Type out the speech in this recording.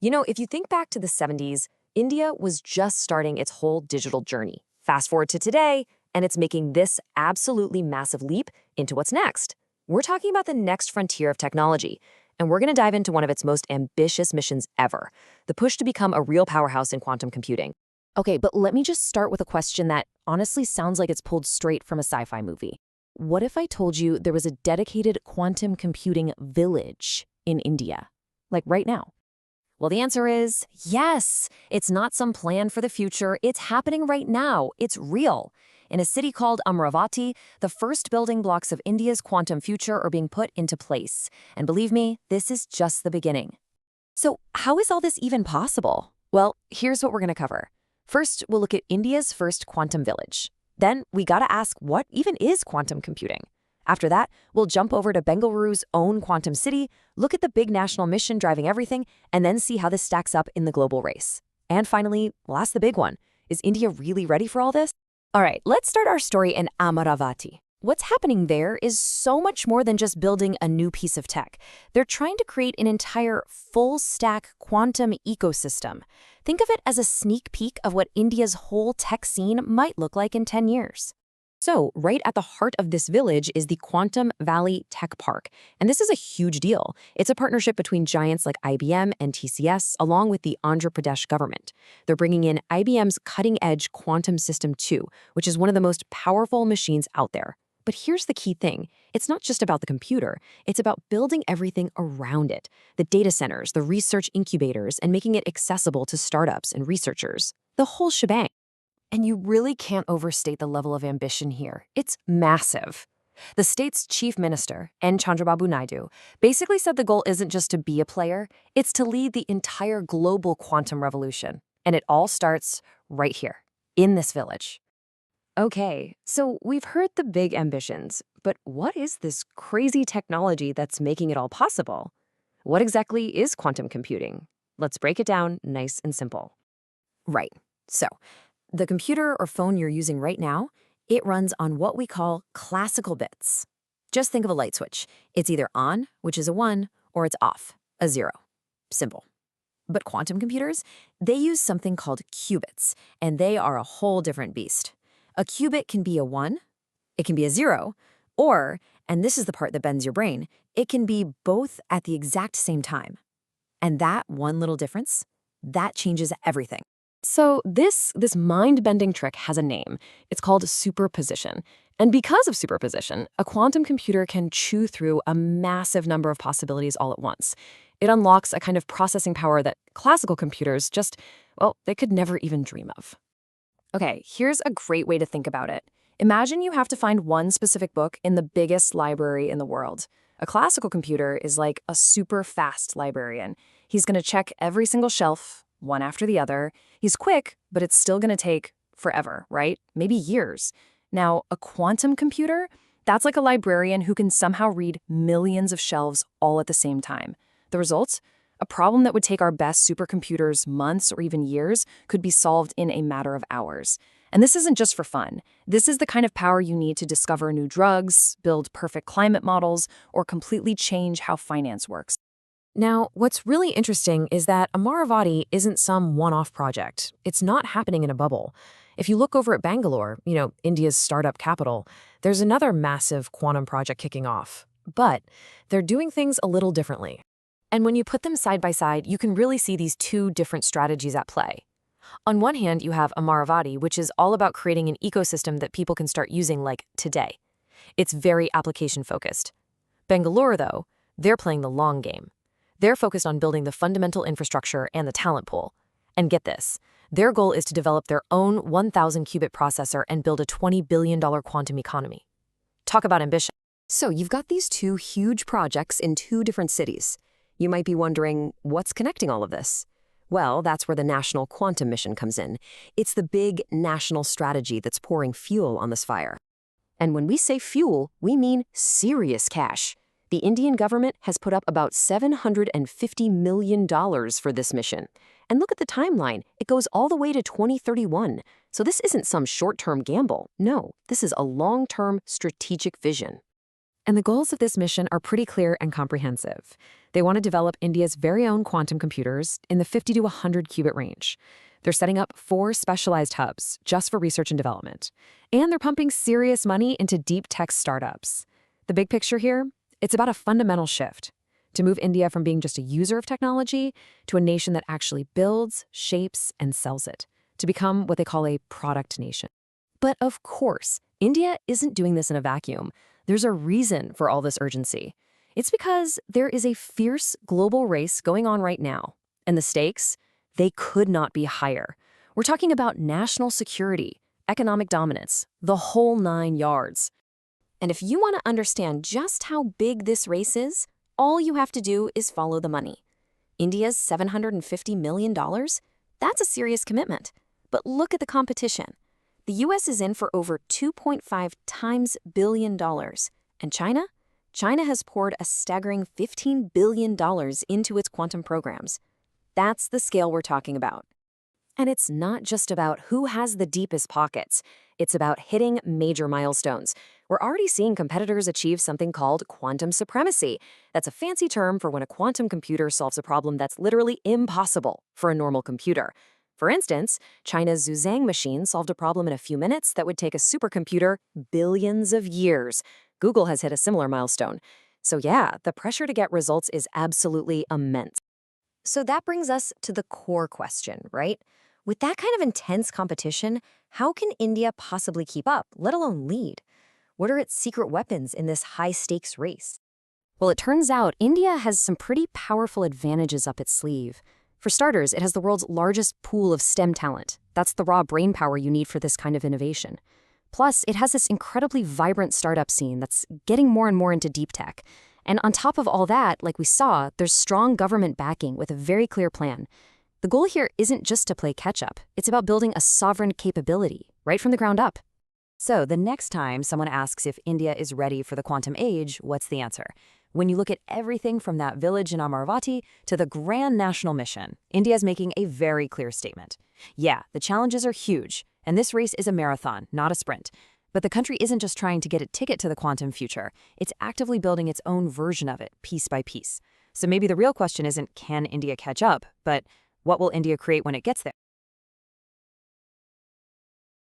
If you think back to the 70s, India was just starting its whole digital journey. Fast forward to today, and it's making this absolutely massive leap into what's next. We're talking about the next frontier of technology, and we're going to dive into one of its most ambitious missions ever, the push to become a real powerhouse in quantum computing. Okay, but let me just start with a question that honestly sounds like it's pulled straight from a sci-fi movie. What if I told you there was a dedicated quantum computing village in India? Like right now? Well, the answer is yes. It's not some plan for the future. It's happening right now. It's real. In a city called Amaravati, the first building blocks of India's quantum future are being put into place. And believe me, this is just the beginning. So, how is all this even possible? Well, here's what we're going to cover. First, we'll look at India's first quantum village. Then, we got to ask, what even is quantum computing? After that, we'll jump over to Bengaluru's own quantum city, look at the big national mission driving everything, and then see how this stacks up in the global race. And finally, we'll ask the big one. Is India really ready for all this? All right, let's start our story in Amaravati. What's happening there is so much more than just building a new piece of tech. They're trying to create an entire full-stack quantum ecosystem. Think of it as a sneak peek of what India's whole tech scene might look like in 10 years. So, right at the heart of this village is the Quantum Valley Tech Park. And this is a huge deal. It's a partnership between giants like IBM and TCS, along with the Andhra Pradesh government. They're bringing in IBM's cutting-edge Quantum System 2, which is one of the most powerful machines out there. But here's the key thing. It's not just about the computer. It's about building everything around it. The data centers, the research incubators, and making it accessible to startups and researchers. The whole shebang. And you really can't overstate the level of ambition here. It's massive. The state's chief minister, N. Chandrababu Naidu, basically said the goal isn't just to be a player, it's to lead the entire global quantum revolution. And it all starts right here, in this village. Okay, so we've heard the big ambitions, but what is this crazy technology that's making it all possible? What exactly is quantum computing? Let's break it down nice and simple. Right, so the computer or phone you're using right now, it runs on what we call classical bits. Just think of a light switch. It's either on, which is a 1, or it's off, a 0. Simple. But quantum computers, they use something called qubits, and they are a whole different beast. A qubit can be a 1, it can be a 0, or, and this is the part that bends your brain, it can be both at the exact same time. And that one little difference, that changes everything. So this mind-bending trick has a name. It's called superposition. And because of superposition, a quantum computer can chew through a massive number of possibilities all at once. It unlocks a kind of processing power that classical computers they could never even dream of. Okay, here's a great way to think about it. Imagine you have to find one specific book in the biggest library in the world. A classical computer is like a super fast librarian. He's going to check every single shelf, one after the other. He's quick, but it's still going to take forever, right? Maybe years. Now, a quantum computer, that's like a librarian who can somehow read millions of shelves all at the same time. The result? A problem that would take our best supercomputers months or even years could be solved in a matter of hours. And this isn't just for fun. This is the kind of power you need to discover new drugs, build perfect climate models, or completely change how finance works. Now, what's really interesting is that Amaravati isn't some one-off project. It's not happening in a bubble. If you look over at Bangalore, India's startup capital, there's another massive quantum project kicking off. But they're doing things a little differently. And when you put them side by side, you can really see these two different strategies at play. On one hand, you have Amaravati, which is all about creating an ecosystem that people can start using like today. It's very application-focused. Bangalore, though, they're playing the long game. They're focused on building the fundamental infrastructure and the talent pool. And get this, their goal is to develop their own 1,000-qubit processor and build a $20 billion quantum economy. Talk about ambition. So you've got these two huge projects in two different cities. You might be wondering, what's connecting all of this? Well, that's where the National Quantum Mission comes in. It's the big national strategy that's pouring fuel on this fire. And when we say fuel, we mean serious cash. The Indian government has put up about $750 million for this mission. And look at the timeline. It goes all the way to 2031. So this isn't some short-term gamble. No, this is a long-term strategic vision. And the goals of this mission are pretty clear and comprehensive. They want to develop India's very own quantum computers in the 50 to 100 qubit range. They're setting up 4 specialized hubs just for research and development. And they're pumping serious money into deep tech startups. The big picture here, it's about a fundamental shift to move India from being just a user of technology to a nation that actually builds, shapes, and sells it, to become what they call a product nation. But of course, India isn't doing this in a vacuum. There's a reason for all this urgency. It's because there is a fierce global race going on right now. And the stakes, they could not be higher. We're talking about national security, economic dominance, the whole 9 yards. And if you want to understand just how big this race is, all you have to do is follow the money. India's $750 million? That's a serious commitment. But look at the competition. The US is in for over 2.5 times billion dollars. And China? China has poured a staggering $15 billion into its quantum programs. That's the scale we're talking about. And it's not just about who has the deepest pockets. It's about hitting major milestones. We're already seeing competitors achieve something called quantum supremacy. That's a fancy term for when a quantum computer solves a problem that's literally impossible for a normal computer. For instance, China's Zhuzhang machine solved a problem in a few minutes that would take a supercomputer billions of years. Google has hit a similar milestone. So yeah, the pressure to get results is absolutely immense. So that brings us to the core question, right? With that kind of intense competition, how can India possibly keep up, let alone lead? What are its secret weapons in this high-stakes race? Well, it turns out India has some pretty powerful advantages up its sleeve. For starters, it has the world's largest pool of STEM talent. That's the raw brain power you need for this kind of innovation. Plus, it has this incredibly vibrant startup scene that's getting more and more into deep tech. And on top of all that, like we saw, there's strong government backing with a very clear plan. The goal here isn't just to play catch-up. It's about building a sovereign capability, right from the ground up. So the next time someone asks if India is ready for the quantum age, what's the answer? When you look at everything from that village in Amaravati to the grand national mission, India is making a very clear statement. Yeah, the challenges are huge, and this race is a marathon, not a sprint. But the country isn't just trying to get a ticket to the quantum future. It's actively building its own version of it, piece by piece. So maybe the real question isn't, can India catch up, but what will India create when it gets there?